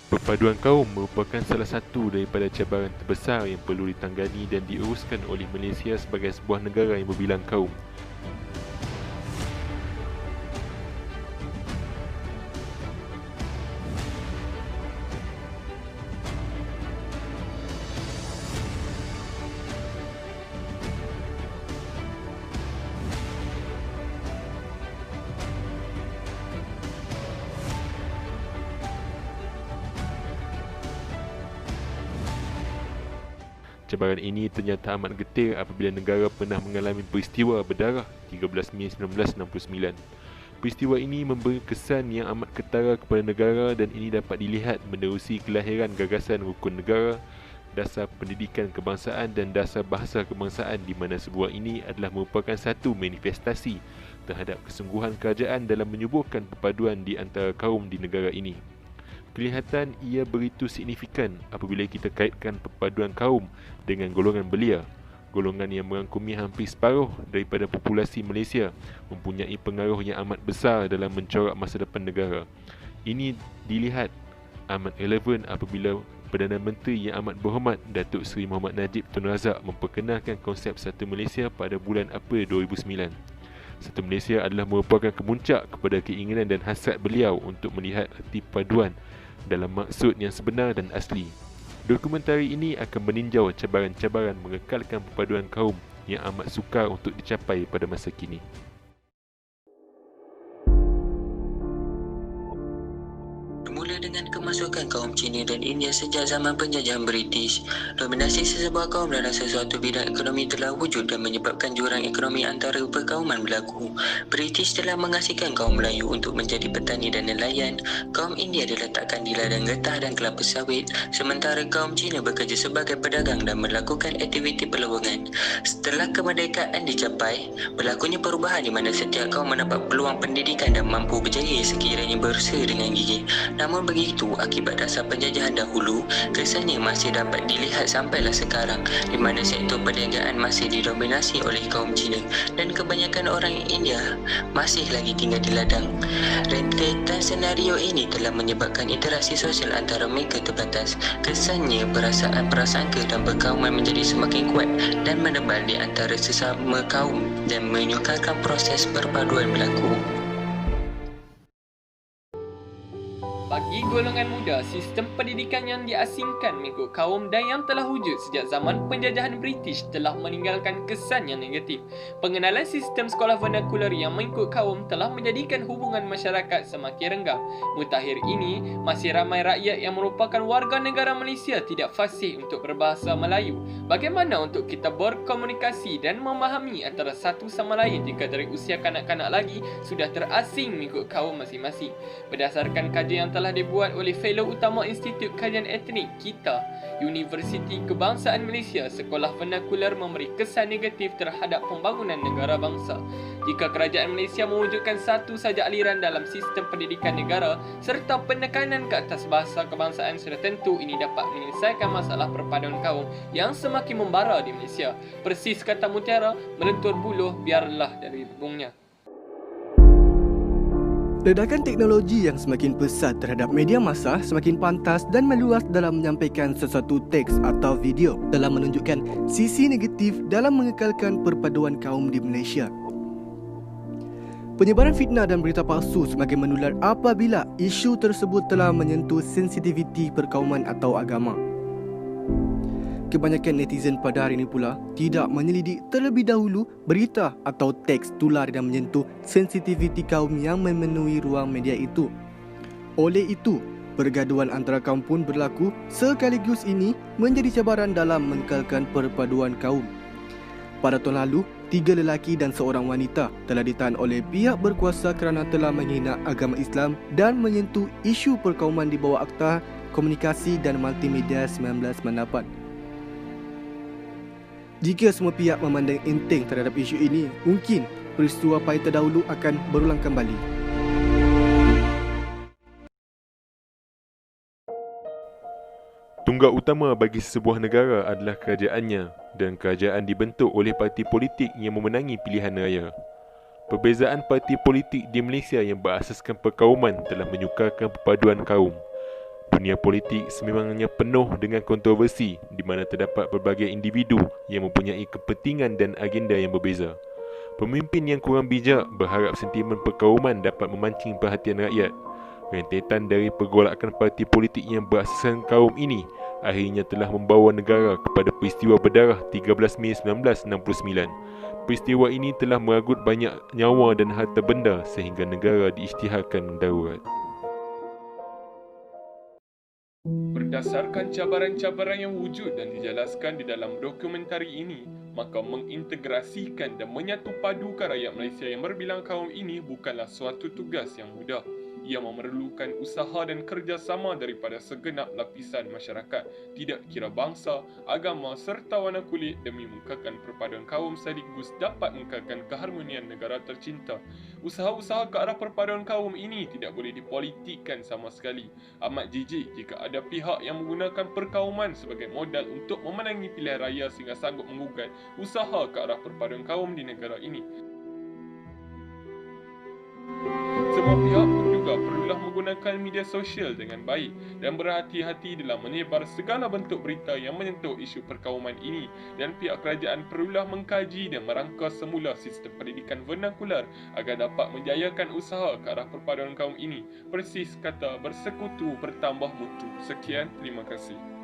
Perpaduan kaum merupakan salah satu daripada cabaran terbesar yang perlu ditangani dan diuruskan oleh Malaysia sebagai sebuah negara yang berbilang kaum. Cabaran ini ternyata amat getir apabila negara pernah mengalami peristiwa berdarah 13 Mei 1969. Peristiwa ini memberi kesan yang amat ketara kepada negara dan ini dapat dilihat menerusi kelahiran gagasan rukun negara, dasar pendidikan kebangsaan dan dasar bahasa kebangsaan di mana sebuah ini adalah merupakan satu manifestasi terhadap kesungguhan kerajaan dalam menyuburkan perpaduan di antara kaum di negara ini. Kelihatan ia begitu signifikan apabila kita kaitkan perpaduan kaum dengan golongan belia, golongan yang merangkumi hampir separuh daripada populasi Malaysia, mempunyai pengaruh yang amat besar dalam mencorak masa depan negara. Ini dilihat amat relevan apabila Perdana Menteri yang amat berhormat Datuk Seri Mohamed Najib Tun Razak memperkenalkan konsep Satu Malaysia pada bulan April 2009. Satu Malaysia adalah merupakan kemuncak kepada keinginan dan hasrat beliau untuk melihat erti paduan dalam maksud yang sebenar dan asli. Dokumentari ini akan meninjau cabaran-cabaran mengekalkan perpaduan kaum yang amat sukar untuk dicapai pada masa kini. Bermula dengan kemasukan kaum Cina dan India sejak zaman penjajahan British, dominasi sesebuah kaum dalam sesuatu bidang ekonomi telah wujud dan menyebabkan jurang ekonomi antara perkauman berlaku. British telah mengasihkan kaum Melayu untuk menjadi petani dan nelayan, kaum India diletakkan di ladang getah dan kelapa sawit, sementara kaum Cina bekerja sebagai pedagang dan melakukan aktiviti perlawanan. Setelah kemerdekaan dicapai, berlakunya perubahan di mana setiap kaum mendapat peluang pendidikan dan mampu berjaya sekiranya berusaha dengan gigih. Namun begitu, akibat dasar penjajahan dahulu, kesannya masih dapat dilihat sampailah sekarang, di mana sektor perniagaan masih didominasi oleh kaum Cina dan kebanyakan orang India masih lagi tinggal di ladang. Rentetan senario ini telah menyebabkan interaksi sosial antara mereka terbatas. Kesannya perasaan prasangka dan perkauman menjadi semakin kuat dan menebal di antara sesama kaum dan menyukarkan proses perpaduan berlaku. Bagi golongan muda, sistem pendidikan yang diasingkan mengikut kaum dan yang telah wujud sejak zaman penjajahan British telah meninggalkan kesan yang negatif. Pengenalan sistem sekolah vernakular yang mengikut kaum telah menjadikan hubungan masyarakat semakin renggang. Mutakhir ini, masih ramai rakyat yang merupakan warga negara Malaysia tidak fasih untuk berbahasa Melayu. Bagaimana untuk kita berkomunikasi dan memahami antara satu sama lain jika dari usia kanak-kanak lagi sudah terasing mengikut kaum masing-masing? Berdasarkan kajian yang telah dibuat oleh Fellow Utama Institut Kajian Etnik KITA, Universiti Kebangsaan Malaysia, sekolah vernakular memberi kesan negatif terhadap pembangunan negara bangsa. Jika kerajaan Malaysia mewujudkan satu saja aliran dalam sistem pendidikan negara serta penekanan ke atas bahasa kebangsaan, sudah tentu ini dapat menyelesaikan masalah perpaduan kaum yang semakin membara di Malaysia. Persis kata Mutiara, melentur buluh biarlah dari hubungnya. Ledakan teknologi yang semakin pesat terhadap media massa semakin pantas dan meluas dalam menyampaikan sesuatu teks atau video dalam menunjukkan sisi negatif dalam mengekalkan perpaduan kaum di Malaysia. Penyebaran fitnah dan berita palsu semakin menular apabila isu tersebut telah menyentuh sensitiviti perkauman atau agama. Kebanyakan netizen pada hari ini pula tidak menyelidik terlebih dahulu berita atau teks tular yang menyentuh sensitiviti kaum yang memenuhi ruang media itu. Oleh itu, pergaduhan antara kaum pun berlaku sekaligus ini menjadi cabaran dalam mengekalkan perpaduan kaum. Pada tahun lalu, 3 lelaki dan seorang wanita telah ditahan oleh pihak berkuasa kerana telah menghina agama Islam dan menyentuh isu perkauman di bawah Akta Komunikasi dan Multimedia 1998. Jika semua pihak memandang enteng terhadap isu ini, mungkin peristiwa pahit terdahulu akan berulang kembali. Tunggak utama bagi sebuah negara adalah kerajaannya dan kerajaan dibentuk oleh parti politik yang memenangi pilihan raya. Perbezaan parti politik di Malaysia yang berasaskan perkauman telah menyukarkan perpaduan kaum. Dunia politik sememangnya penuh dengan kontroversi di mana terdapat berbagai individu yang mempunyai kepentingan dan agenda yang berbeza. Pemimpin yang kurang bijak berharap sentimen perkauman dapat memancing perhatian rakyat. Rentetan dari pergolakan parti politik yang berasaskan kaum ini akhirnya telah membawa negara kepada peristiwa berdarah 13 Mei 1969. Peristiwa ini telah meragut banyak nyawa dan harta benda sehingga negara diisytiharkan darurat. Berdasarkan cabaran-cabaran yang wujud dan dijelaskan di dalam dokumentari ini, maka mengintegrasikan dan menyatupadukan rakyat Malaysia yang berbilang kaum ini bukanlah suatu tugas yang mudah. Ia memerlukan usaha dan kerjasama daripada segenap lapisan masyarakat, tidak kira bangsa, agama serta warna kulit demi mengekalkan perpaduan kaum sekaligus dapat mengekalkan keharmonian negara tercinta. Usaha-usaha ke arah perpaduan kaum ini tidak boleh dipolitikkan sama sekali. Amat jijik jika ada pihak yang menggunakan perkauman sebagai modal untuk memenangi pilihan raya sehingga sanggup menggugat usaha ke arah perpaduan kaum di negara ini. Semua pihak pun juga perlulah menggunakan media sosial dengan baik dan berhati-hati dalam menyebar segala bentuk berita yang menyentuh isu perkauman ini, dan pihak kerajaan perlulah mengkaji dan merangka semula sistem pendidikan vernakular agar dapat menjayakan usaha ke arah perpaduan kaum ini. Persis kata bersekutu bertambah mutu. Sekian, terima kasih.